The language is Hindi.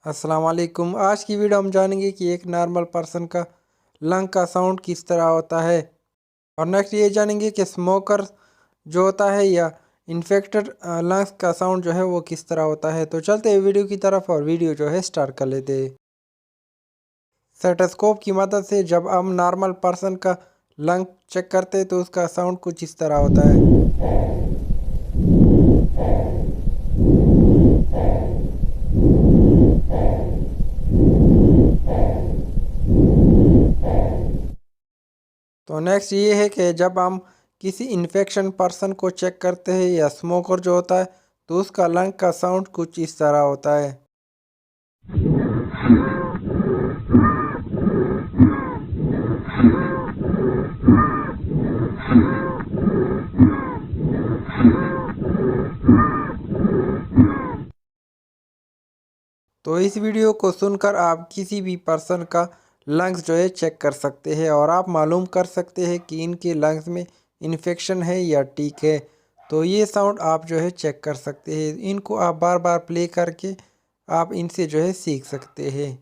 अस्सलाम वालेकुम। आज की वीडियो हम जानेंगे कि एक नॉर्मल पर्सन का लंग का साउंड किस तरह होता है, और नेक्स्ट ये जानेंगे कि स्मोकर जो होता है या इन्फेक्टेड लंग्स का साउंड जो है वो किस तरह होता है। तो चलते हैं वीडियो की तरफ और वीडियो जो है स्टार्ट कर लेते हैं। स्टेथोस्कोप की मदद से जब हम नॉर्मल पर्सन का लंग चेक करते हैं तो उसका साउंड कुछ इस तरह होता है। तो नेक्स्ट ये है कि जब हम किसी इन्फेक्शन पर्सन को चेक करते हैं या स्मोकर जो होता है तो उसका लंग का साउंड कुछ इस तरह होता है। तो इस वीडियो को सुनकर आप किसी भी पर्सन का लंग्स जो है चेक कर सकते हैं और आप मालूम कर सकते हैं कि इनके लंग्स में इन्फेक्शन है या ठीक है। तो ये साउंड आप जो है चेक कर सकते हैं। इनको आप बार बार प्ले करके आप इनसे जो है सीख सकते हैं।